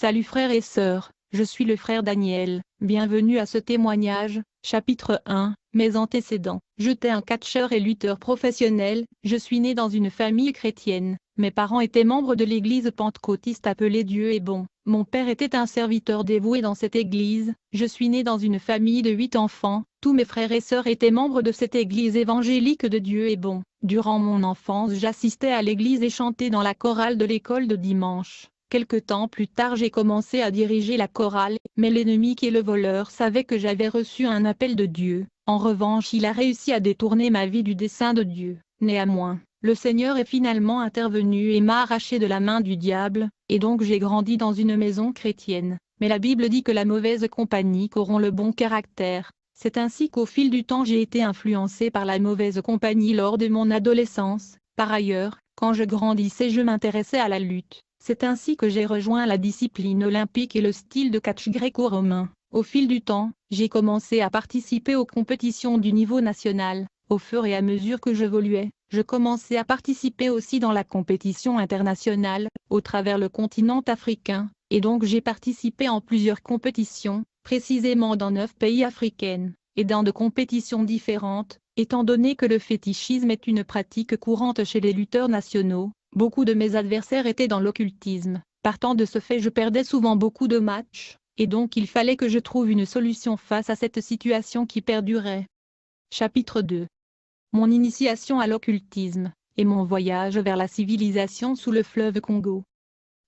Salut frères et sœurs, je suis le frère Daniel, bienvenue à ce témoignage, chapitre 1, mes antécédents. J'étais un catcheur et lutteur professionnel, je suis né dans une famille chrétienne, mes parents étaient membres de l'église pentecôtiste appelée Dieu est bon. Mon père était un serviteur dévoué dans cette église, je suis né dans une famille de 8 enfants, tous mes frères et sœurs étaient membres de cette église évangélique de Dieu est bon. Durant mon enfance j'assistais à l'église et chantais dans la chorale de l'école de dimanche. Quelque temps plus tard j'ai commencé à diriger la chorale, mais l'ennemi qui est le voleur savait que j'avais reçu un appel de Dieu. En revanche il a réussi à détourner ma vie du dessein de Dieu. Néanmoins, le Seigneur est finalement intervenu et m'a arraché de la main du diable, et donc j'ai grandi dans une maison chrétienne. Mais la Bible dit que la mauvaise compagnie corrompt le bon caractère. C'est ainsi qu'au fil du temps j'ai été influencé par la mauvaise compagnie lors de mon adolescence. Par ailleurs, quand je grandissais je m'intéressais à la lutte. C'est ainsi que j'ai rejoint la discipline olympique et le style de catch gréco-romain. Au fil du temps, j'ai commencé à participer aux compétitions du niveau national. Au fur et à mesure que j'évoluais, je commençais à participer aussi dans la compétition internationale, au travers le continent africain, et donc j'ai participé en plusieurs compétitions, précisément dans 9 pays africains, et dans de compétitions différentes, étant donné que le fétichisme est une pratique courante chez les lutteurs nationaux. Beaucoup de mes adversaires étaient dans l'occultisme. Partant de ce fait je perdais souvent beaucoup de matchs, et donc il fallait que je trouve une solution face à cette situation qui perdurait. Chapitre 2. Mon initiation à l'occultisme, et mon voyage vers la civilisation sous le fleuve Congo.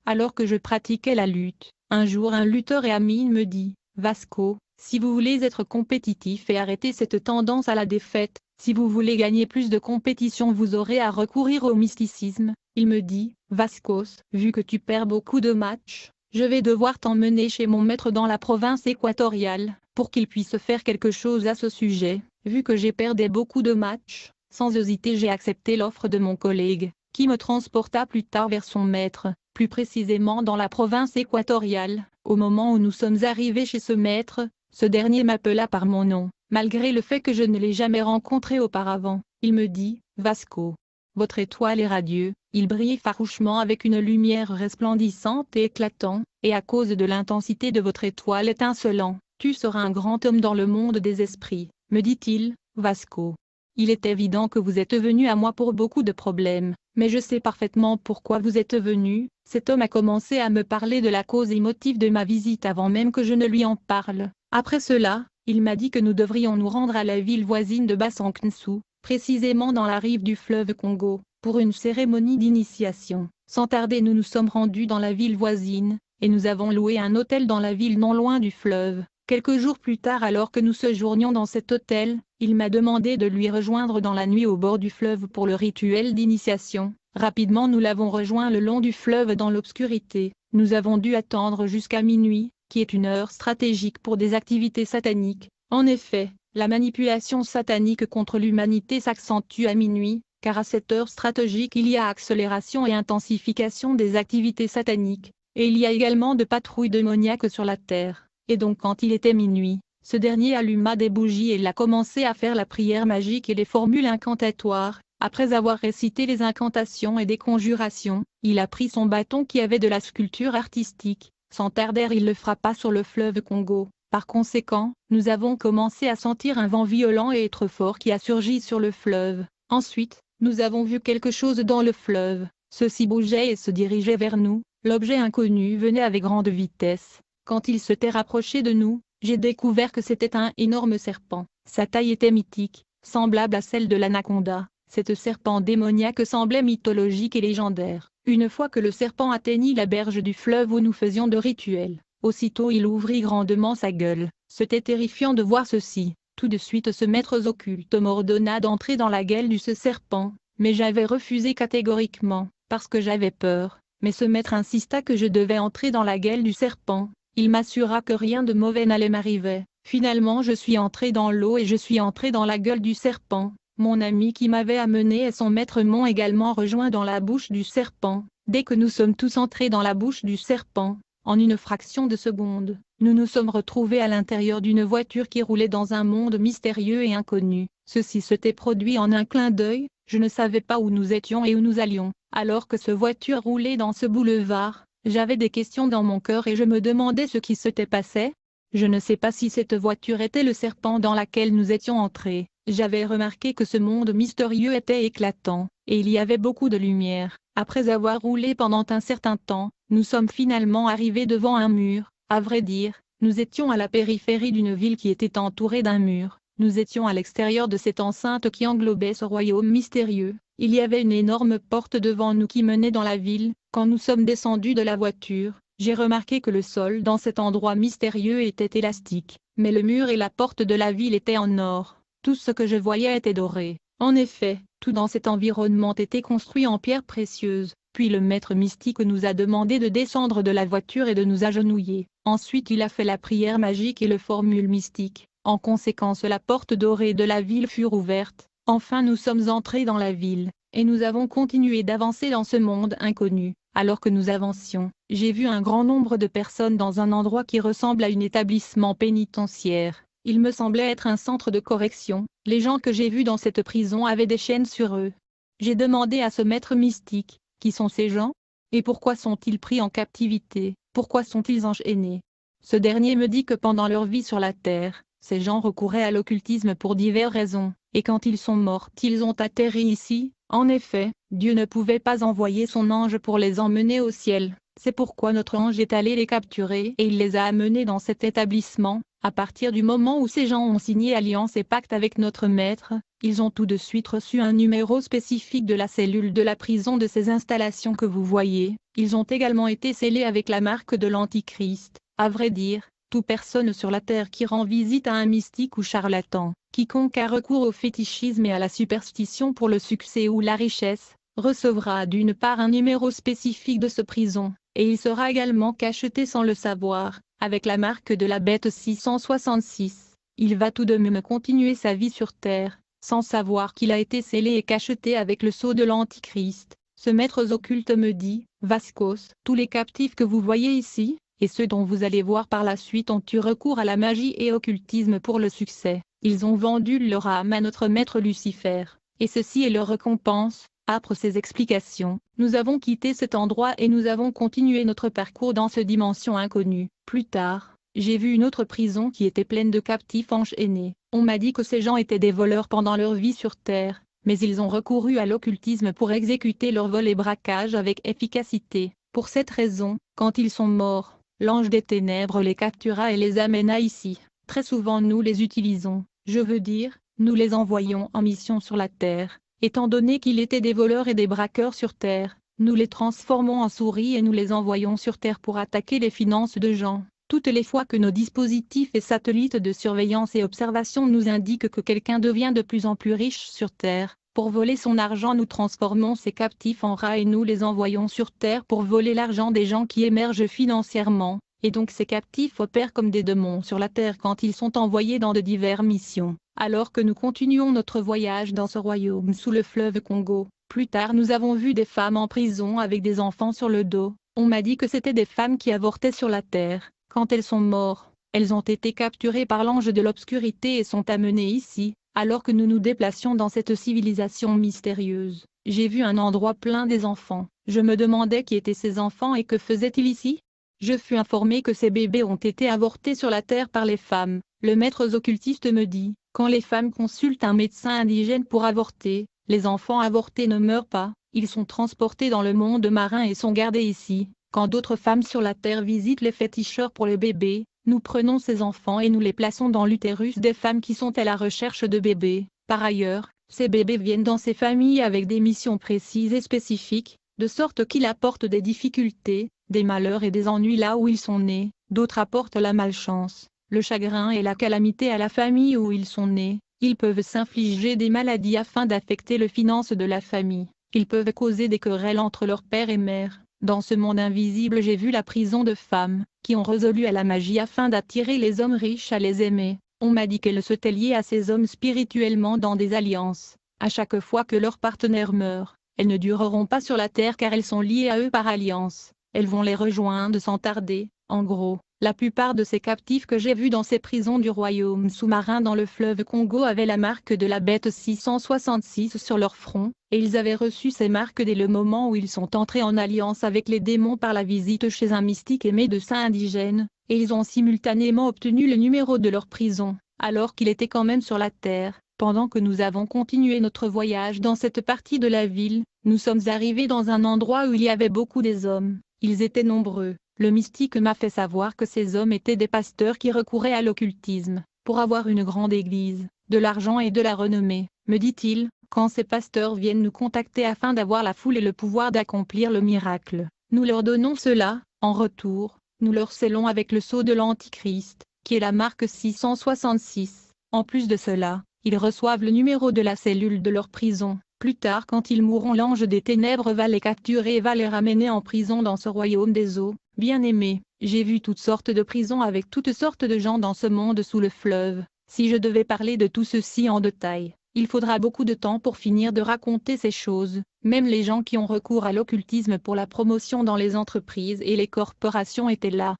Alors que je pratiquais la lutte, un jour un lutteur et ami me dit « Vasco, si vous voulez être compétitif et arrêter cette tendance à la défaite, si vous voulez gagner plus de compétitions vous aurez à recourir au mysticisme. » Il me dit « Vascos, vu que tu perds beaucoup de matchs, je vais devoir t'emmener chez mon maître dans la province équatoriale, pour qu'il puisse faire quelque chose à ce sujet. » Vu que j'ai perdu beaucoup de matchs, sans hésiter j'ai accepté l'offre de mon collègue, qui me transporta plus tard vers son maître, plus précisément dans la province équatoriale. Au moment où nous sommes arrivés chez ce maître, ce dernier m'appela par mon nom, malgré le fait que je ne l'ai jamais rencontré auparavant. Il me dit « Vasco, votre étoile est radieuse, il brille farouchement avec une lumière resplendissante et éclatante, et à cause de l'intensité de votre étoile étincelante, tu seras un grand homme dans le monde des esprits, me dit-il, Vasco. Il est évident que vous êtes venu à moi pour beaucoup de problèmes, mais je sais parfaitement pourquoi vous êtes venu. » Cet homme a commencé à me parler de la cause et motif de ma visite avant même que je ne lui en parle. Après cela, il m'a dit que nous devrions nous rendre à la ville voisine de Basankunsu, précisément dans la rive du fleuve Congo, pour une cérémonie d'initiation. Sans tarder nous nous sommes rendus dans la ville voisine, et nous avons loué un hôtel dans la ville non loin du fleuve. Quelques jours plus tard alors que nous séjournions dans cet hôtel, il m'a demandé de lui rejoindre dans la nuit au bord du fleuve pour le rituel d'initiation. Rapidement nous l'avons rejoint le long du fleuve dans l'obscurité. Nous avons dû attendre jusqu'à minuit, qui est une heure stratégique pour des activités sataniques. En effet, la manipulation satanique contre l'humanité s'accentue à minuit, car à cette heure stratégique il y a accélération et intensification des activités sataniques, et il y a également de patrouilles démoniaques sur la terre. Et donc quand il était minuit, ce dernier alluma des bougies et il a commencé à faire la prière magique et les formules incantatoires. Après avoir récité les incantations et des conjurations, il a pris son bâton qui avait de la sculpture artistique. Sans tarder il le frappa sur le fleuve Congo. Par conséquent, nous avons commencé à sentir un vent violent et très fort qui a surgi sur le fleuve. Ensuite, nous avons vu quelque chose dans le fleuve. Ceci bougeait et se dirigeait vers nous. L'objet inconnu venait avec grande vitesse. Quand il s'était rapproché de nous, j'ai découvert que c'était un énorme serpent. Sa taille était mythique, semblable à celle de l'anaconda. Cette serpent démoniaque semblait mythologique et légendaire. Une fois que le serpent atteignit la berge du fleuve où nous faisions de rituels, aussitôt il ouvrit grandement sa gueule. C'était terrifiant de voir ceci. Tout de suite ce maître occulte m'ordonna d'entrer dans la gueule de ce serpent, mais j'avais refusé catégoriquement, parce que j'avais peur. Mais ce maître insista que je devais entrer dans la gueule du serpent. Il m'assura que rien de mauvais n'allait m'arriver. Finalement je suis entré dans l'eau et je suis entré dans la gueule du serpent. Mon ami qui m'avait amené et son maître m'ont également rejoint dans la bouche du serpent. Dès que nous sommes tous entrés dans la bouche du serpent, en une fraction de seconde, nous nous sommes retrouvés à l'intérieur d'une voiture qui roulait dans un monde mystérieux et inconnu. Ceci s'était produit en un clin d'œil, je ne savais pas où nous étions et où nous allions. Alors que cette voiture roulait dans ce boulevard, J'avais des questions dans mon cœur et je me demandais ce qui s'était passé. Je ne sais pas si cette voiture était le serpent dans laquelle nous étions entrés. J'avais remarqué que ce monde mystérieux était éclatant, et il y avait beaucoup de lumière. Après avoir roulé pendant un certain temps, nous sommes finalement arrivés devant un mur. À vrai dire, nous étions à la périphérie d'une ville qui était entourée d'un mur. Nous étions à l'extérieur de cette enceinte qui englobait ce royaume mystérieux. Il y avait une énorme porte devant nous qui menait dans la ville. Quand nous sommes descendus de la voiture, j'ai remarqué que le sol dans cet endroit mystérieux était élastique, mais le mur et la porte de la ville étaient en or. Tout ce que je voyais était doré. En effet, tout dans cet environnement était construit en pierres précieuses. Puis le maître mystique nous a demandé de descendre de la voiture et de nous agenouiller. Ensuite il a fait la prière magique et le formule mystique. En conséquence la porte dorée de la ville fut ouverte. Enfin nous sommes entrés dans la ville, et nous avons continué d'avancer dans ce monde inconnu. Alors que nous avancions, j'ai vu un grand nombre de personnes dans un endroit qui ressemble à un établissement pénitentiaire. Il me semblait être un centre de correction. Les gens que j'ai vus dans cette prison avaient des chaînes sur eux. J'ai demandé à ce maître mystique, qui sont ces gens? Et pourquoi sont-ils pris en captivité? Pourquoi sont-ils enchaînés? Ce dernier me dit que pendant leur vie sur la terre, ces gens recouraient à l'occultisme pour diverses raisons, et quand ils sont morts, ils ont atterri ici. En effet, Dieu ne pouvait pas envoyer son ange pour les emmener au ciel. C'est pourquoi notre ange est allé les capturer et il les a amenés dans cet établissement. À partir du moment où ces gens ont signé alliance et pacte avec notre maître, ils ont tout de suite reçu un numéro spécifique de la cellule de la prison de ces installations que vous voyez. Ils ont également été scellés avec la marque de l'Antichrist. À vrai dire, toute personne sur la terre qui rend visite à un mystique ou charlatan, quiconque a recours au fétichisme et à la superstition pour le succès ou la richesse, recevra d'une part un numéro spécifique de ce prison, et il sera également cacheté sans le savoir, avec la marque de la bête 666. Il va tout de même continuer sa vie sur terre, sans savoir qu'il a été scellé et cacheté avec le sceau de l'Antichrist. Ce maître occulte me dit, Vascos, tous les captifs que vous voyez ici, et ceux dont vous allez voir par la suite ont eu recours à la magie et occultisme pour le succès. Ils ont vendu leur âme à notre maître Lucifer, et ceci est leur récompense. Après ces explications, nous avons quitté cet endroit et nous avons continué notre parcours dans cette dimension inconnue. Plus tard, j'ai vu une autre prison qui était pleine de captifs enchaînés. On m'a dit que ces gens étaient des voleurs pendant leur vie sur Terre, mais ils ont recouru à l'occultisme pour exécuter leurs vols et braquages avec efficacité. Pour cette raison, quand ils sont morts, l'ange des ténèbres les captura et les amena ici. Très souvent nous les utilisons, je veux dire, nous les envoyons en mission sur la Terre. Étant donné qu'ils étaient des voleurs et des braqueurs sur Terre, nous les transformons en souris et nous les envoyons sur Terre pour attaquer les finances de gens. Toutes les fois que nos dispositifs et satellites de surveillance et observation nous indiquent que quelqu'un devient de plus en plus riche sur Terre, pour voler son argent nous transformons ces captifs en rats et nous les envoyons sur Terre pour voler l'argent des gens qui émergent financièrement, et donc ces captifs opèrent comme des démons sur la Terre quand ils sont envoyés dans de diverses missions. Alors que nous continuons notre voyage dans ce royaume sous le fleuve Congo, plus tard nous avons vu des femmes en prison avec des enfants sur le dos. On m'a dit que c'était des femmes qui avortaient sur la terre. Quand elles sont mortes, elles ont été capturées par l'ange de l'obscurité et sont amenées ici, alors que nous nous déplacions dans cette civilisation mystérieuse. J'ai vu un endroit plein des enfants. Je me demandais qui étaient ces enfants et que faisaient-ils ici? Je fus informé que ces bébés ont été avortés sur la terre par les femmes. Le maître occultiste me dit, quand les femmes consultent un médecin indigène pour avorter, les enfants avortés ne meurent pas, ils sont transportés dans le monde marin et sont gardés ici. Quand d'autres femmes sur la terre visitent les féticheurs pour les bébés, nous prenons ces enfants et nous les plaçons dans l'utérus des femmes qui sont à la recherche de bébés. Par ailleurs, ces bébés viennent dans ces familles avec des missions précises et spécifiques, de sorte qu'ils apportent des difficultés, des malheurs et des ennuis là où ils sont nés. D'autres apportent la malchance, le chagrin et la calamité à la famille où ils sont nés. Ils peuvent s'infliger des maladies afin d'affecter les finances de la famille. Ils peuvent causer des querelles entre leur père et mère. Dans ce monde invisible j'ai vu la prison de femmes, qui ont résolu à la magie afin d'attirer les hommes riches à les aimer. On m'a dit qu'elles s'étaient liées à ces hommes spirituellement dans des alliances. À chaque fois que leur partenaire meurt, elles ne dureront pas sur la terre car elles sont liées à eux par alliance. Elles vont les rejoindre sans tarder. En gros, la plupart de ces captifs que j'ai vus dans ces prisons du royaume sous-marin dans le fleuve Congo avaient la marque de la bête 666 sur leur front, et ils avaient reçu ces marques dès le moment où ils sont entrés en alliance avec les démons par la visite chez un mystique et médecin indigène, et ils ont simultanément obtenu le numéro de leur prison, alors qu'il était quand même sur la terre. Pendant que nous avons continué notre voyage dans cette partie de la ville, nous sommes arrivés dans un endroit où il y avait beaucoup des hommes. Ils étaient nombreux. Le mystique m'a fait savoir que ces hommes étaient des pasteurs qui recouraient à l'occultisme, pour avoir une grande église, de l'argent et de la renommée, me dit-il, quand ces pasteurs viennent nous contacter afin d'avoir la foule et le pouvoir d'accomplir le miracle. Nous leur donnons cela, en retour, nous leur scellons avec le sceau de l'Antichrist, qui est la marque 666. En plus de cela, ils reçoivent le numéro de la cellule de leur prison. Plus tard, quand ils mourront, l'ange des ténèbres va les capturer et va les ramener en prison dans ce royaume des eaux. Bien-aimé, j'ai vu toutes sortes de prisons avec toutes sortes de gens dans ce monde sous le fleuve. Si je devais parler de tout ceci en détail, il faudra beaucoup de temps pour finir de raconter ces choses. Même les gens qui ont recours à l'occultisme pour la promotion dans les entreprises et les corporations étaient là.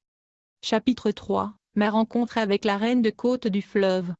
Chapitre 3. Ma rencontre avec la reine de côte du fleuve.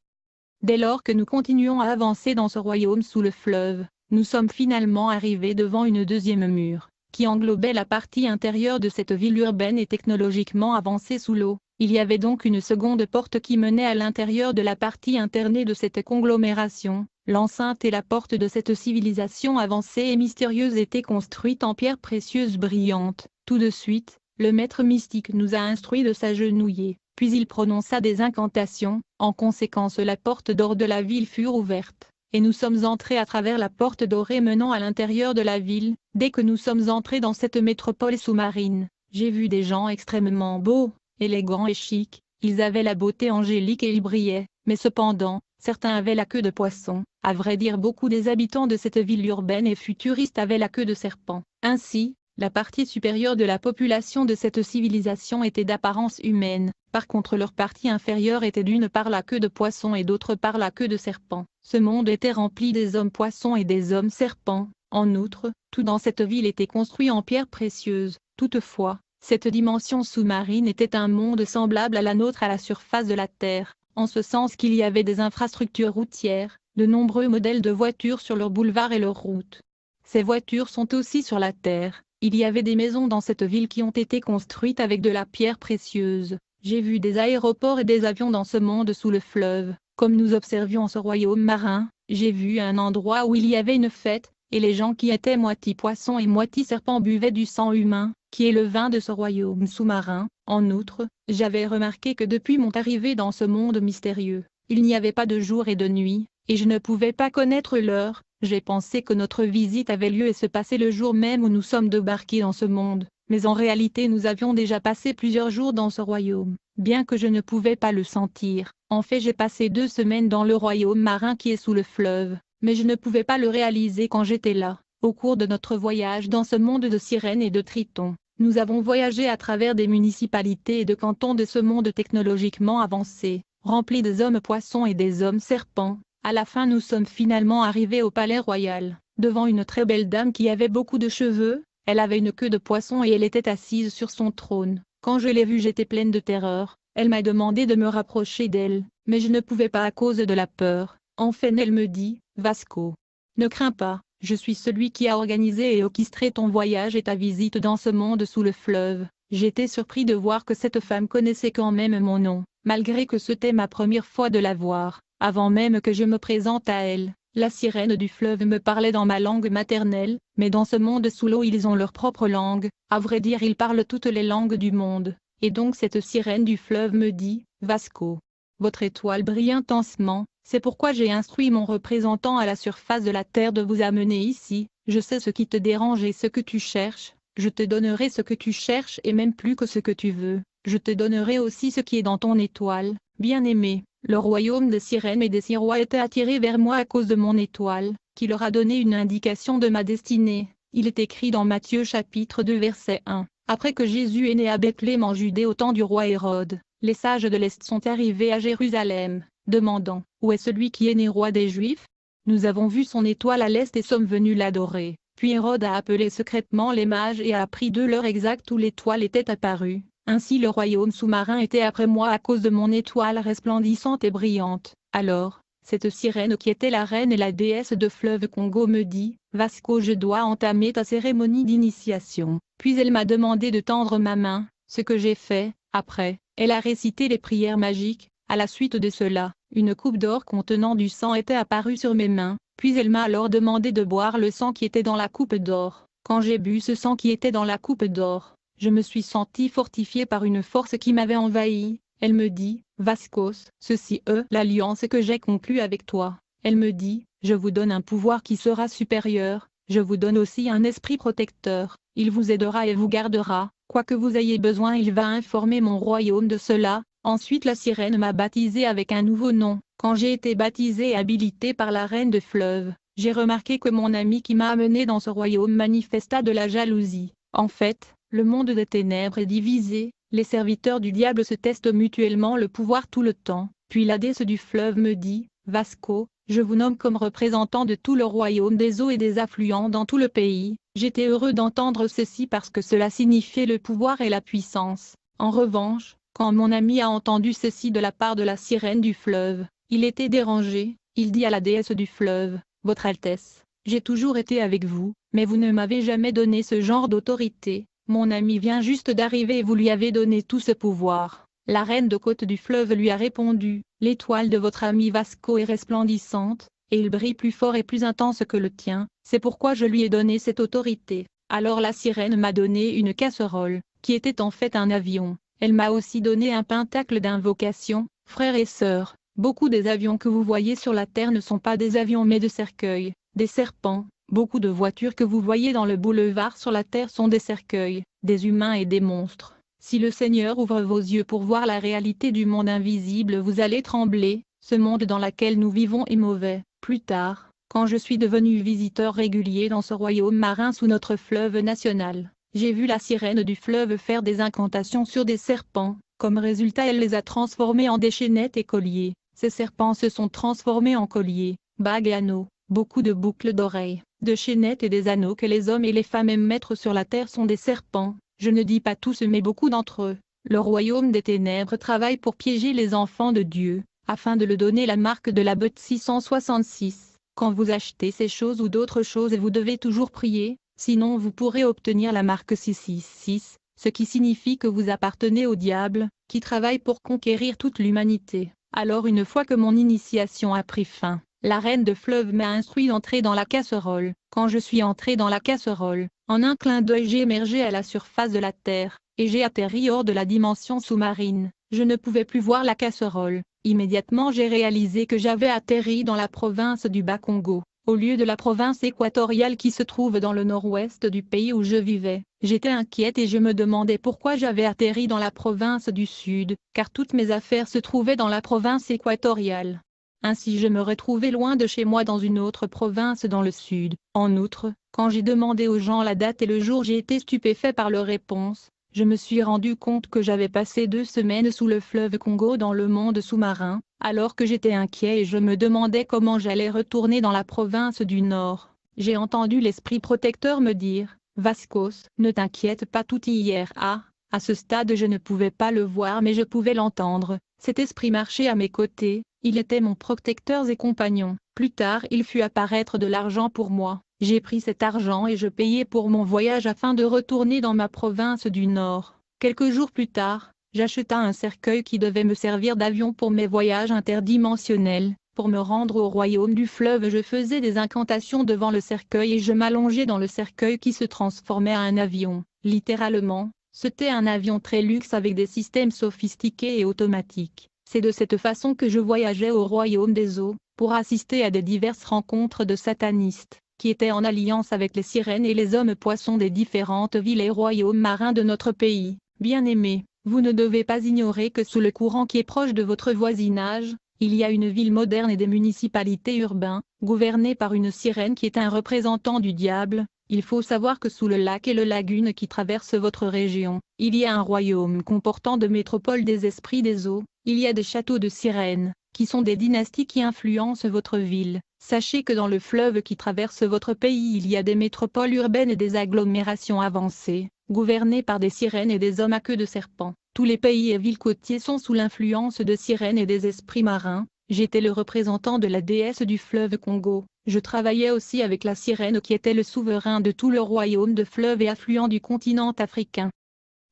Dès lors que nous continuons à avancer dans ce royaume sous le fleuve, nous sommes finalement arrivés devant une deuxième mur, qui englobait la partie intérieure de cette ville urbaine et technologiquement avancée sous l'eau. Il y avait donc une seconde porte qui menait à l'intérieur de la partie internée de cette conglomération. L'enceinte et la porte de cette civilisation avancée et mystérieuse étaient construites en pierres précieuses brillantes. Tout de suite, le maître mystique nous a instruits de s'agenouiller, puis il prononça des incantations. En conséquence, la porte d'or de la ville fut ouverte, et nous sommes entrés à travers la porte dorée menant à l'intérieur de la ville. Dès que nous sommes entrés dans cette métropole sous-marine, j'ai vu des gens extrêmement beaux, élégants et chics. Ils avaient la beauté angélique et ils brillaient, mais cependant, certains avaient la queue de poisson. À vrai dire, beaucoup des habitants de cette ville urbaine et futuriste avaient la queue de serpent. Ainsi, la partie supérieure de la population de cette civilisation était d'apparence humaine. Par contre, leur partie inférieure était d'une part la queue de poisson et d'autre part la queue de serpent. Ce monde était rempli des hommes poissons et des hommes serpents. En outre, tout dans cette ville était construit en pierres précieuses. Toutefois, cette dimension sous-marine était un monde semblable à la nôtre à la surface de la Terre, en ce sens qu'il y avait des infrastructures routières, de nombreux modèles de voitures sur leurs boulevards et leurs routes. Ces voitures sont aussi sur la Terre. Il y avait des maisons dans cette ville qui ont été construites avec de la pierre précieuse. J'ai vu des aéroports et des avions dans ce monde sous le fleuve. Comme nous observions ce royaume marin, j'ai vu un endroit où il y avait une fête, et les gens qui étaient moitié poissons et moitié serpents buvaient du sang humain, qui est le vin de ce royaume sous-marin. En outre, j'avais remarqué que depuis mon arrivée dans ce monde mystérieux, il n'y avait pas de jour et de nuit, et je ne pouvais pas connaître l'heure. J'ai pensé que notre visite avait lieu et se passait le jour même où nous sommes débarqués dans ce monde, mais en réalité nous avions déjà passé plusieurs jours dans ce royaume, bien que je ne pouvais pas le sentir. En fait, j'ai passé 2 semaines dans le royaume marin qui est sous le fleuve, mais je ne pouvais pas le réaliser quand j'étais là. Au cours de notre voyage dans ce monde de sirènes et de tritons, nous avons voyagé à travers des municipalités et de cantons de ce monde technologiquement avancé, rempli des hommes poissons et des hommes serpents. À la fin, nous sommes finalement arrivés au palais royal, devant une très belle dame qui avait beaucoup de cheveux. Elle avait une queue de poisson et elle était assise sur son trône. Quand je l'ai vue, j'étais pleine de terreur. Elle m'a demandé de me rapprocher d'elle, mais je ne pouvais pas à cause de la peur. Enfin, elle me dit, Vasco, ne crains pas, je suis celui qui a organisé et orchestré ton voyage et ta visite dans ce monde sous le fleuve. J'étais surpris de voir que cette femme connaissait quand même mon nom, malgré que c'était ma première fois de la voir. Avant même que je me présente à elle, la sirène du fleuve me parlait dans ma langue maternelle, mais dans ce monde sous l'eau ils ont leur propre langue. À vrai dire, ils parlent toutes les langues du monde. Et donc cette sirène du fleuve me dit, Vasco, votre étoile brille intensement, c'est pourquoi j'ai instruit mon représentant à la surface de la terre de vous amener ici. Je sais ce qui te dérange et ce que tu cherches, je te donnerai ce que tu cherches et même plus que ce que tu veux. Je te donnerai aussi ce qui est dans ton étoile, bien-aimé. Le royaume des sirènes et des sirois était attiré vers moi à cause de mon étoile, qui leur a donné une indication de ma destinée. Il est écrit dans Matthieu chapitre 2 verset 1. Après que Jésus est né à Bethléem en Judée au temps du roi Hérode, les sages de l'Est sont arrivés à Jérusalem, demandant, où est celui qui est né roi des Juifs? Nous avons vu son étoile à l'Est et sommes venus l'adorer. Puis Hérode a appelé secrètement les mages et a appris de l'heure exacte où l'étoile était apparue. Ainsi le royaume sous-marin était après moi à cause de mon étoile resplendissante et brillante. Alors, cette sirène qui était la reine et la déesse de fleuve Congo me dit, « Vasco, je dois entamer ta cérémonie d'initiation. » Puis elle m'a demandé de tendre ma main, ce que j'ai fait. Après, elle a récité les prières magiques. À la suite de cela, une coupe d'or contenant du sang était apparue sur mes mains, puis elle m'a alors demandé de boire le sang qui était dans la coupe d'or. Quand j'ai bu ce sang qui était dans la coupe d'or, je me suis senti fortifié par une force qui m'avait envahi. Elle me dit, « Vascos, ceci est l'alliance que j'ai conclue avec toi. » Elle me dit, « Je vous donne un pouvoir qui sera supérieur, je vous donne aussi un esprit protecteur, il vous aidera et vous gardera, quoi que vous ayez besoin il va informer mon royaume de cela. » Ensuite la sirène m'a baptisé avec un nouveau nom. Quand j'ai été baptisé et habilité par la reine de fleuve, j'ai remarqué que mon ami qui m'a amené dans ce royaume manifesta de la jalousie. En fait, le monde des ténèbres est divisé, les serviteurs du diable se testent mutuellement le pouvoir tout le temps. Puis la déesse du fleuve me dit, « Vasco, je vous nomme comme représentant de tout le royaume des eaux et des affluents dans tout le pays. » J'étais heureux d'entendre ceci parce que cela signifiait le pouvoir et la puissance. En revanche, quand mon ami a entendu ceci de la part de la sirène du fleuve, il était dérangé. Il dit à la déesse du fleuve, « Votre Altesse, j'ai toujours été avec vous, mais vous ne m'avez jamais donné ce genre d'autorité. Mon ami vient juste d'arriver et vous lui avez donné tout ce pouvoir. » La reine de côte du fleuve lui a répondu, « L'étoile de votre ami Vasco est resplendissante, et il brille plus fort et plus intense que le tien, c'est pourquoi je lui ai donné cette autorité. » Alors la sirène m'a donné une casserole, qui était en fait un avion. Elle m'a aussi donné un pentacle d'invocation. Frères et sœurs, beaucoup des avions que vous voyez sur la terre ne sont pas des avions mais de cercueils, des serpents. Beaucoup de voitures que vous voyez dans le boulevard sur la terre sont des cercueils, des humains et des monstres. Si le Seigneur ouvre vos yeux pour voir la réalité du monde invisible, vous allez trembler. Ce monde dans lequel nous vivons est mauvais. Plus tard, quand je suis devenu visiteur régulier dans ce royaume marin sous notre fleuve national, j'ai vu la sirène du fleuve faire des incantations sur des serpents. Comme résultat, elle les a transformés en des chaînettes et colliers. Ces serpents se sont transformés en colliers, bagues et anneaux. Beaucoup de boucles d'oreilles, de chaînettes et des anneaux que les hommes et les femmes aiment mettre sur la terre sont des serpents. Je ne dis pas tous mais beaucoup d'entre eux. Le royaume des ténèbres travaille pour piéger les enfants de Dieu, afin de leur donner la marque de la bête 666. Quand vous achetez ces choses ou d'autres choses vous devez toujours prier. Sinon vous pourrez obtenir la marque 666, ce qui signifie que vous appartenez au diable, qui travaille pour conquérir toute l'humanité. Alors une fois que mon initiation a pris fin, la reine de fleuve m'a instruit d'entrer dans la casserole. Quand je suis entré dans la casserole, en un clin d'œil j'ai émergé à la surface de la terre, et j'ai atterri hors de la dimension sous-marine. Je ne pouvais plus voir la casserole. Immédiatement j'ai réalisé que j'avais atterri dans la province du Bas-Congo, au lieu de la province équatoriale qui se trouve dans le nord-ouest du pays où je vivais. J'étais inquiète et je me demandais pourquoi j'avais atterri dans la province du Sud, car toutes mes affaires se trouvaient dans la province équatoriale. Ainsi je me retrouvais loin de chez moi dans une autre province dans le Sud. En outre, quand j'ai demandé aux gens la date et le jour, j'ai été stupéfait par leur réponse. Je me suis rendu compte que j'avais passé 2 semaines sous le fleuve Congo dans le monde sous-marin, alors que j'étais inquiet et je me demandais comment j'allais retourner dans la province du Nord. J'ai entendu l'esprit protecteur me dire, « Vascos, ne t'inquiète pas tout ira. » À ce stade je ne pouvais pas le voir mais je pouvais l'entendre. Cet esprit marchait à mes côtés, il était mon protecteur et compagnon. Plus tard il fut apparaître de l'argent pour moi. J'ai pris cet argent et je payai pour mon voyage afin de retourner dans ma province du Nord. Quelques jours plus tard, j'acheta un cercueil qui devait me servir d'avion pour mes voyages interdimensionnels. Pour me rendre au royaume du fleuve, je faisais des incantations devant le cercueil et je m'allongeais dans le cercueil qui se transformait en un avion. Littéralement, c'était un avion très luxe avec des systèmes sophistiqués et automatiques. C'est de cette façon que je voyageais au royaume des eaux, pour assister à des diverses rencontres de satanistes, qui étaient en alliance avec les sirènes et les hommes poissons des différentes villes et royaumes marins de notre pays. Bien-aimés, vous ne devez pas ignorer que sous le courant qui est proche de votre voisinage, il y a une ville moderne et des municipalités urbaines, gouvernées par une sirène qui est un représentant du diable. Il faut savoir que sous le lac et le lagune qui traversent votre région, il y a un royaume comportant de métropoles des esprits des eaux, il y a des châteaux de sirènes, qui sont des dynasties qui influencent votre ville. Sachez que dans le fleuve qui traverse votre pays il y a des métropoles urbaines et des agglomérations avancées. gouverné par des sirènes et des hommes à queue de serpent. Tous les pays et villes côtiers sont sous l'influence de sirènes et des esprits marins. J'étais le représentant de la déesse du fleuve Congo. Je travaillais aussi avec la sirène qui était le souverain de tout le royaume de fleuves et affluents du continent africain.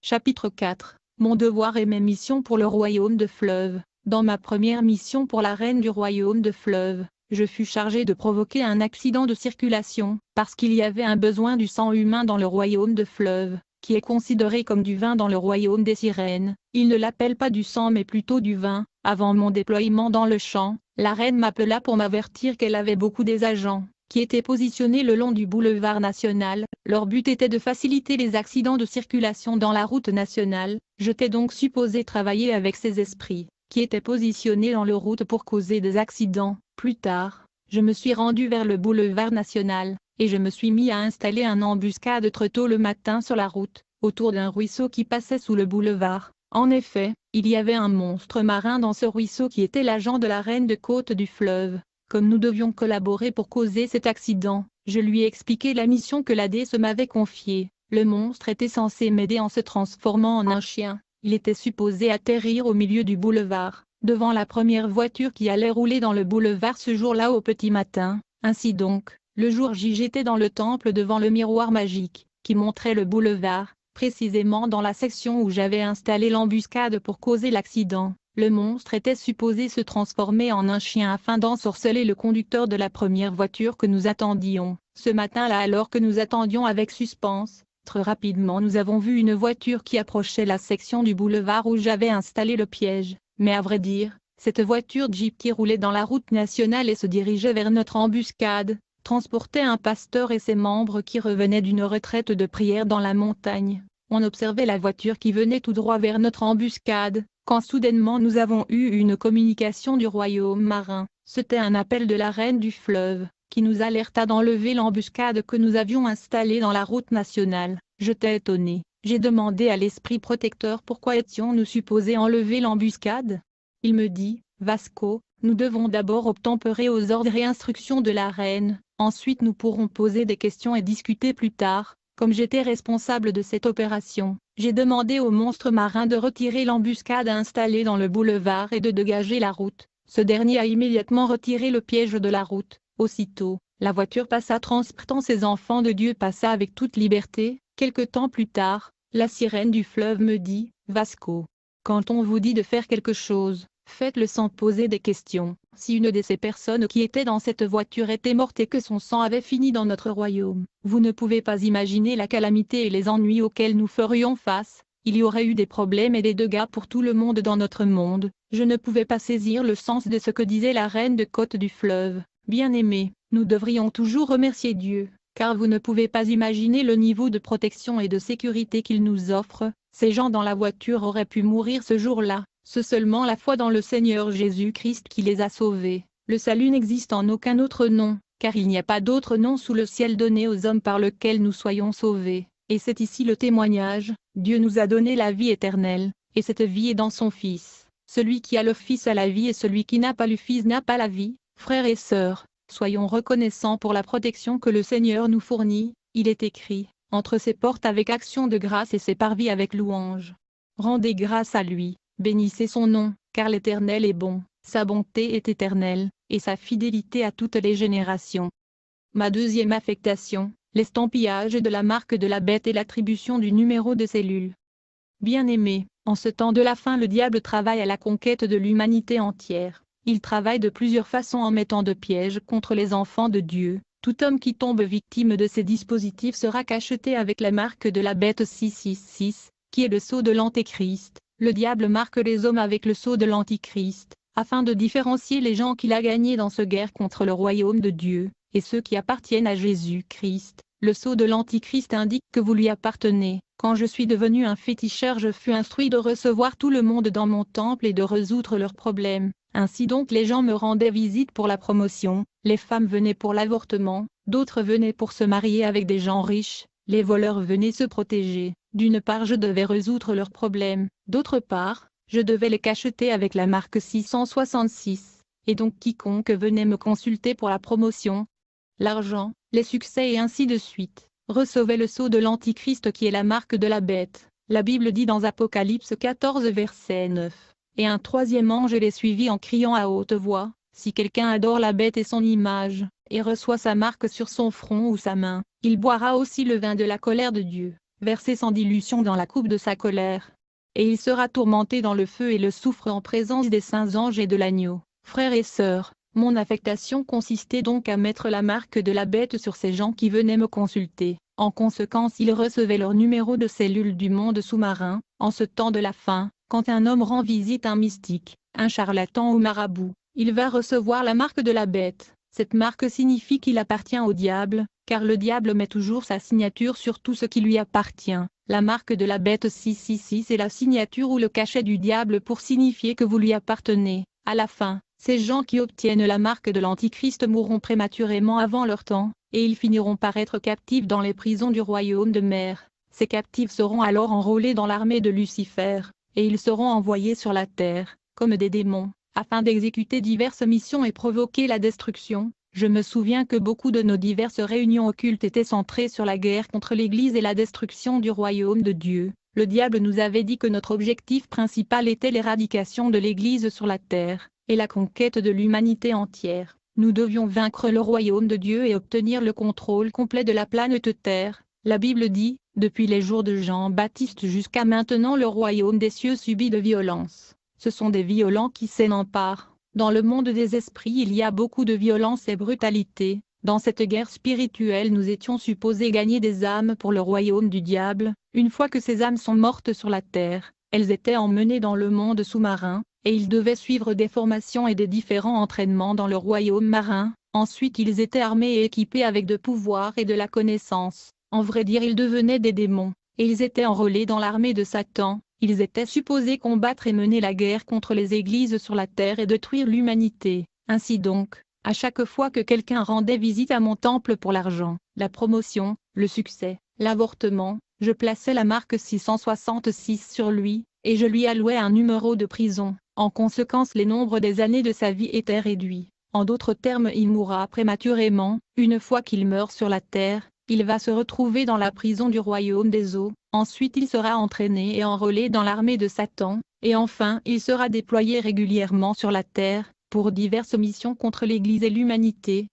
Chapitre 4. Mon devoir et mes missions pour le royaume de fleuves. Dans ma première mission pour la reine du royaume de fleuves, je fus chargé de provoquer un accident de circulation, parce qu'il y avait un besoin du sang humain dans le royaume de fleuves, qui est considéré comme du vin dans le royaume des sirènes. Ils ne l'appellent pas du sang mais plutôt du vin. Avant mon déploiement dans le champ, la reine m'appela pour m'avertir qu'elle avait beaucoup des agents, qui étaient positionnés le long du boulevard national. Leur but était de faciliter les accidents de circulation dans la route nationale. J'étais donc supposé travailler avec ces esprits, qui étaient positionnés dans la route pour causer des accidents. Plus tard, je me suis rendu vers le boulevard national, et je me suis mis à installer un embuscade très tôt le matin sur la route, autour d'un ruisseau qui passait sous le boulevard. En effet, il y avait un monstre marin dans ce ruisseau qui était l'agent de la reine de côte du fleuve. Comme nous devions collaborer pour causer cet accident, je lui ai expliqué la mission que la déesse m'avait confiée. Le monstre était censé m'aider en se transformant en un chien. Il était supposé atterrir au milieu du boulevard, devant la première voiture qui allait rouler dans le boulevard ce jour-là au petit matin. Ainsi donc, le jour J j'étais dans le temple devant le miroir magique, qui montrait le boulevard, précisément dans la section où j'avais installé l'embuscade pour causer l'accident. Le monstre était supposé se transformer en un chien afin d'ensorceler le conducteur de la première voiture que nous attendions. Ce matin-là, alors que nous attendions avec suspense, très rapidement nous avons vu une voiture qui approchait la section du boulevard où j'avais installé le piège. Mais à vrai dire, cette voiture Jeep qui roulait dans la route nationale et se dirigeait vers notre embuscade, transportait un pasteur et ses membres qui revenaient d'une retraite de prière dans la montagne. On observait la voiture qui venait tout droit vers notre embuscade, quand soudainement nous avons eu une communication du royaume marin. C'était un appel de la reine du fleuve, qui nous alerta d'enlever l'embuscade que nous avions installée dans la route nationale. J'étais étonné. J'ai demandé à l'esprit protecteur pourquoi étions-nous supposés enlever l'embuscade. Il me dit, Vasco, nous devons d'abord obtempérer aux ordres et instructions de la reine, ensuite nous pourrons poser des questions et discuter plus tard. Comme j'étais responsable de cette opération, j'ai demandé au monstre marin de retirer l'embuscade installée dans le boulevard et de dégager la route. Ce dernier a immédiatement retiré le piège de la route. Aussitôt, la voiture passa transportant ses enfants de Dieu passa avec toute liberté. Quelque temps plus tard, la sirène du fleuve me dit, Vasco, quand on vous dit de faire quelque chose, faites-le sans poser des questions. Si une de ces personnes qui étaient dans cette voiture était morte et que son sang avait fini dans notre royaume, vous ne pouvez pas imaginer la calamité et les ennuis auxquels nous ferions face. Il y aurait eu des problèmes et des dégâts pour tout le monde dans notre monde. Je ne pouvais pas saisir le sens de ce que disait la reine de côte du fleuve. Bien-aimés, nous devrions toujours remercier Dieu, car vous ne pouvez pas imaginer le niveau de protection et de sécurité qu'il nous offre. Ces gens dans la voiture auraient pu mourir ce jour-là. C'est seulement la foi dans le Seigneur Jésus-Christ qui les a sauvés. Le salut n'existe en aucun autre nom, car il n'y a pas d'autre nom sous le ciel donné aux hommes par lequel nous soyons sauvés. Et c'est ici le témoignage, Dieu nous a donné la vie éternelle, et cette vie est dans son Fils. Celui qui a le Fils a la vie et celui qui n'a pas le Fils n'a pas la vie. Frères et sœurs, soyons reconnaissants pour la protection que le Seigneur nous fournit. Il est écrit, entre ses portes avec action de grâce et ses parvis avec louange. Rendez grâce à lui. Bénissez son nom, car l'Éternel est bon, sa bonté est éternelle, et sa fidélité à toutes les générations. Ma deuxième affectation, l'estampillage de la marque de la bête et l'attribution du numéro de cellule. Bien-aimés, en ce temps de la fin le diable travaille à la conquête de l'humanité entière. Il travaille de plusieurs façons en mettant de pièges contre les enfants de Dieu. Tout homme qui tombe victime de ces dispositifs sera cacheté avec la marque de la bête 666, qui est le sceau de l'Antéchrist. Le diable marque les hommes avec le sceau de l'Antichrist, afin de différencier les gens qu'il a gagnés dans cette guerre contre le royaume de Dieu, et ceux qui appartiennent à Jésus-Christ. Le sceau de l'Antichrist indique que vous lui appartenez. Quand je suis devenu un féticheur, je fus instruit de recevoir tout le monde dans mon temple et de résoudre leurs problèmes. Ainsi donc les gens me rendaient visite pour la promotion, les femmes venaient pour l'avortement, d'autres venaient pour se marier avec des gens riches, les voleurs venaient se protéger. D'une part je devais résoudre leurs problèmes, d'autre part, je devais les cacheter avec la marque 666, et donc quiconque venait me consulter pour la promotion, l'argent, les succès et ainsi de suite, recevait le sceau de l'Antichrist qui est la marque de la bête. La Bible dit dans Apocalypse 14 verset 9. Et un troisième ange les suivit en criant à haute voix, si quelqu'un adore la bête et son image, et reçoit sa marque sur son front ou sa main, il boira aussi le vin de la colère de Dieu, versé sans dilution dans la coupe de sa colère. Et il sera tourmenté dans le feu et le soufre en présence des saints anges et de l'agneau. Frères et sœurs, mon affectation consistait donc à mettre la marque de la bête sur ces gens qui venaient me consulter. En conséquence, ils recevaient leur numéro de cellule du monde sous-marin. En ce temps de la fin, quand un homme rend visite à un mystique, un charlatan ou marabout, il va recevoir la marque de la bête. Cette marque signifie qu'il appartient au diable, car le diable met toujours sa signature sur tout ce qui lui appartient. La marque de la bête 666 est la signature ou le cachet du diable pour signifier que vous lui appartenez. À la fin, ces gens qui obtiennent la marque de l'Antichrist mourront prématurément avant leur temps, et ils finiront par être captifs dans les prisons du royaume de mer. Ces captifs seront alors enrôlés dans l'armée de Lucifer, et ils seront envoyés sur la terre, comme des démons, afin d'exécuter diverses missions et provoquer la destruction. Je me souviens que beaucoup de nos diverses réunions occultes étaient centrées sur la guerre contre l'Église et la destruction du royaume de Dieu. Le diable nous avait dit que notre objectif principal était l'éradication de l'Église sur la terre, et la conquête de l'humanité entière. Nous devions vaincre le royaume de Dieu et obtenir le contrôle complet de la planète Terre. La Bible dit, depuis les jours de Jean-Baptiste jusqu'à maintenant le royaume des cieux subit de violence. Ce sont des violents qui s'en emparent. Dans le monde des esprits il y a beaucoup de violence et brutalité. Dans cette guerre spirituelle nous étions supposés gagner des âmes pour le royaume du diable. Une fois que ces âmes sont mortes sur la terre, elles étaient emmenées dans le monde sous-marin, et ils devaient suivre des formations et des différents entraînements dans le royaume marin. Ensuite ils étaient armés et équipés avec de pouvoir et de la connaissance. En vrai dire ils devenaient des démons, et ils étaient enrôlés dans l'armée de Satan. Ils étaient supposés combattre et mener la guerre contre les églises sur la terre et détruire l'humanité. Ainsi donc, à chaque fois que quelqu'un rendait visite à mon temple pour l'argent, la promotion, le succès, l'avortement, je plaçais la marque 666 sur lui, et je lui allouais un numéro de prison. En conséquence les nombres des années de sa vie étaient réduits. En d'autres termes il mourra prématurément. Une fois qu'il meurt sur la terre, il va se retrouver dans la prison du royaume des eaux. Ensuite il sera entraîné et enrôlé dans l'armée de Satan, et enfin il sera déployé régulièrement sur la terre, pour diverses missions contre l'Église et l'humanité.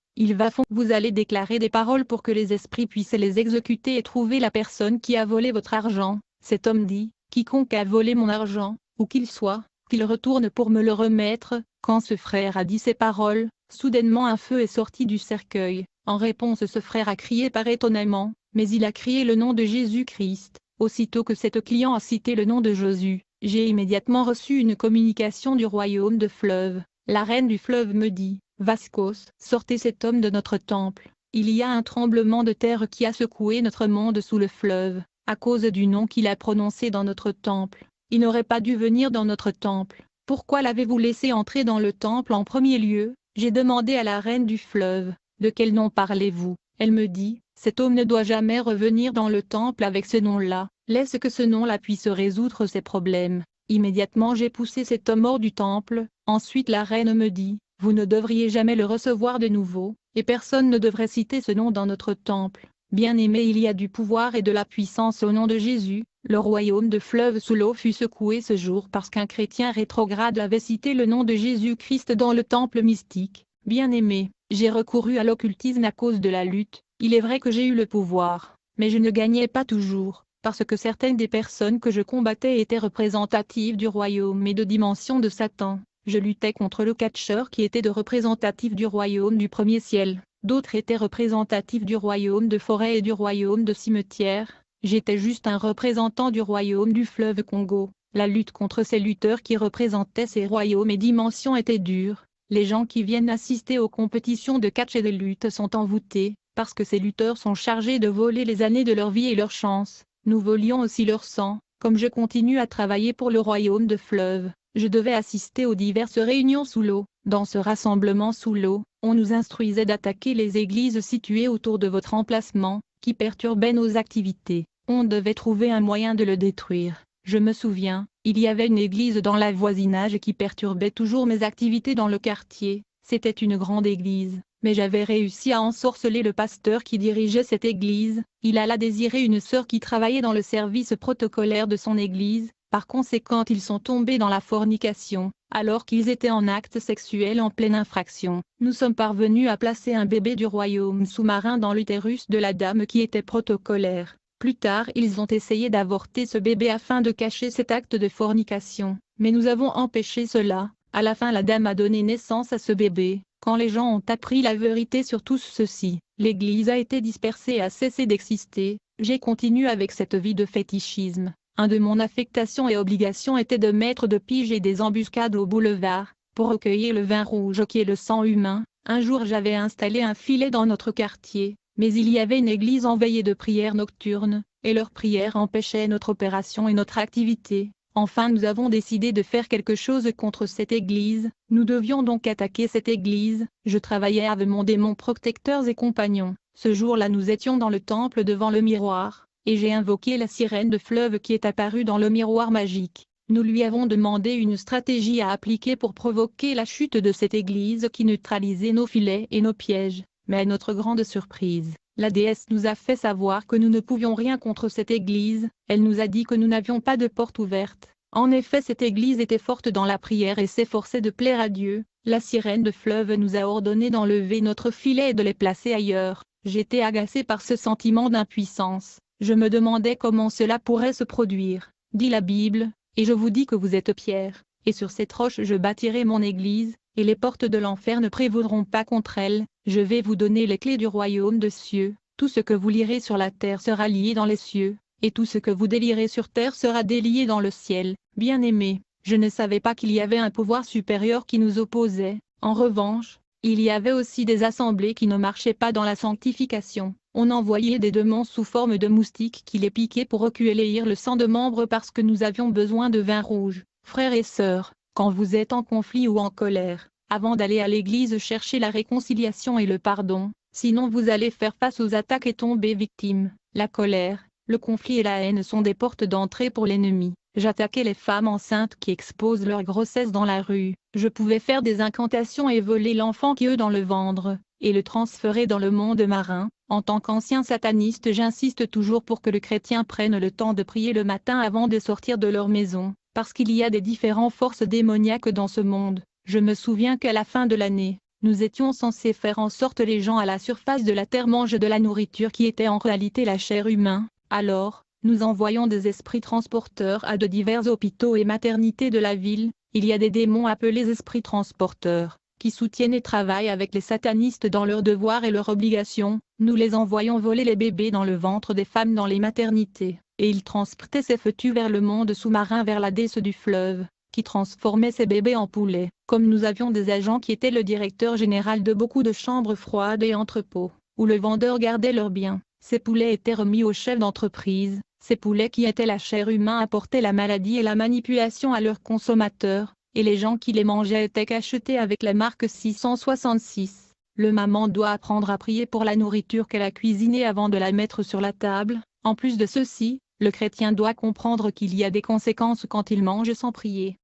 Vous allez déclarer des paroles pour que les esprits puissent les exécuter et trouver la personne qui a volé votre argent. Cet homme dit, quiconque a volé mon argent, où qu'il soit, qu'il retourne pour me le remettre. Quand ce frère a dit ces paroles, soudainement un feu est sorti du cercueil. En réponse ce frère a crié par étonnement, mais il a crié le nom de Jésus-Christ. Aussitôt que cet client a cité le nom de Jésus, j'ai immédiatement reçu une communication du royaume de fleuve. La reine du fleuve me dit, Vascos, sortez cet homme de notre temple. Il y a un tremblement de terre qui a secoué notre monde sous le fleuve, à cause du nom qu'il a prononcé dans notre temple. Il n'aurait pas dû venir dans notre temple. Pourquoi l'avez-vous laissé entrer dans le temple en premier lieu? J'ai demandé à la reine du fleuve, de quel nom parlez-vous? Elle me dit, cet homme ne doit jamais revenir dans le temple avec ce nom-là. Laisse que ce nom-là puisse résoudre ses problèmes. Immédiatement j'ai poussé cet homme hors du temple. Ensuite la reine me dit, vous ne devriez jamais le recevoir de nouveau, et personne ne devrait citer ce nom dans notre temple. Bien-aimé, il y a du pouvoir et de la puissance au nom de Jésus. Le royaume de fleuve sous l'eau fut secoué ce jour parce qu'un chrétien rétrograde avait cité le nom de Jésus-Christ dans le temple mystique. Bien-aimé, j'ai recouru à l'occultisme à cause de la lutte. Il est vrai que j'ai eu le pouvoir, mais je ne gagnais pas toujours, parce que certaines des personnes que je combattais étaient représentatives du royaume et de dimension de Satan. Je luttais contre le catcheur qui était de représentatif du royaume du premier ciel. D'autres étaient représentatifs du royaume de forêt et du royaume de cimetière. J'étais juste un représentant du royaume du fleuve Congo. La lutte contre ces lutteurs qui représentaient ces royaumes et dimensions était dure. Les gens qui viennent assister aux compétitions de catch et de lutte sont envoûtés, parce que ces lutteurs sont chargés de voler les années de leur vie et leur chance. Nous volions aussi leur sang. Comme je continue à travailler pour le royaume de fleuve, je devais assister aux diverses réunions sous l'eau. Dans ce rassemblement sous l'eau, on nous instruisait d'attaquer les églises situées autour de votre emplacement, qui perturbaient nos activités. On devait trouver un moyen de le détruire. Je me souviens, il y avait une église dans le voisinage qui perturbait toujours mes activités dans le quartier. C'était une grande église. mais j'avais réussi à ensorceler le pasteur qui dirigeait cette église. Il alla désirer une sœur qui travaillait dans le service protocolaire de son église. Par conséquent, ils sont tombés dans la fornication, alors qu'ils étaient en acte sexuel en pleine infraction. Nous sommes parvenus à placer un bébé du royaume sous-marin dans l'utérus de la dame qui était protocolaire. Plus tard, ils ont essayé d'avorter ce bébé afin de cacher cet acte de fornication, mais nous avons empêché cela. À la fin, la dame a donné naissance à ce bébé. Quand les gens ont appris la vérité sur tout ceci, l'Église a été dispersée et a cessé d'exister. J'ai continué avec cette vie de fétichisme. Un de mon affectation et obligation était de mettre de piger des embuscades au boulevard, pour recueillir le vin rouge qui est le sang humain. Un jour j'avais installé un filet dans notre quartier, mais il y avait une église en veillée de prière nocturne, et leurs prières empêchaient notre opération et notre activité. Enfin nous avons décidé de faire quelque chose contre cette église, nous devions donc attaquer cette église. Je travaillais avec mon démon protecteurs et compagnons. Ce jour-là nous étions dans le temple devant le miroir, et j'ai invoqué la sirène de fleuve qui est apparue dans le miroir magique. Nous lui avons demandé une stratégie à appliquer pour provoquer la chute de cette église qui neutralisait nos filets et nos pièges, mais à notre grande surprise, la déesse nous a fait savoir que nous ne pouvions rien contre cette église. Elle nous a dit que nous n'avions pas de porte ouverte. En effet, cette église était forte dans la prière et s'efforçait de plaire à Dieu. La sirène de fleuve nous a ordonné d'enlever notre filet et de les placer ailleurs. J'étais agacé par ce sentiment d'impuissance. Je me demandais comment cela pourrait se produire. Dit la Bible, et je vous dis que vous êtes pierre, et sur cette roche je bâtirai mon église, et les portes de l'enfer ne prévaudront pas contre elle. Je vais vous donner les clés du royaume des cieux. Tout ce que vous lirez sur la terre sera lié dans les cieux, et tout ce que vous délirez sur terre sera délié dans le ciel. Bien-aimés, je ne savais pas qu'il y avait un pouvoir supérieur qui nous opposait. En revanche, il y avait aussi des assemblées qui ne marchaient pas dans la sanctification. On envoyait des démons sous forme de moustiques qui les piquaient pour recueillir le sang de membres parce que nous avions besoin de vin rouge. Frères et sœurs, quand vous êtes en conflit ou en colère, avant d'aller à l'église chercher la réconciliation et le pardon, sinon vous allez faire face aux attaques et tomber victime. La colère, le conflit et la haine sont des portes d'entrée pour l'ennemi. J'attaquais les femmes enceintes qui exposent leur grossesse dans la rue. Je pouvais faire des incantations et voler l'enfant qui est dans le ventre, et le transférer dans le monde marin. En tant qu'ancien sataniste, j'insiste toujours pour que le chrétien prenne le temps de prier le matin avant de sortir de leur maison, parce qu'il y a des différentes forces démoniaques dans ce monde. Je me souviens qu'à la fin de l'année, nous étions censés faire en sorte que les gens à la surface de la terre mangent de la nourriture qui était en réalité la chair humaine. Alors, nous envoyons des esprits transporteurs à de divers hôpitaux et maternités de la ville. Il y a des démons appelés esprits transporteurs, qui soutiennent et travaillent avec les satanistes dans leurs devoirs et leurs obligations. Nous les envoyons voler les bébés dans le ventre des femmes dans les maternités, et ils transportaient ces fœtus vers le monde sous-marin vers la déesse du fleuve, qui transformait ces bébés en poulets. Comme nous avions des agents qui étaient le directeur général de beaucoup de chambres froides et entrepôts, où le vendeur gardait leurs biens, ces poulets étaient remis au chef d'entreprise. Ces poulets qui étaient la chair humaine apportaient la maladie et la manipulation à leurs consommateurs, et les gens qui les mangeaient étaient cachetés avec la marque 666. Le maman doit apprendre à prier pour la nourriture qu'elle a cuisinée avant de la mettre sur la table. En plus de ceci, le chrétien doit comprendre qu'il y a des conséquences quand il mange sans prier.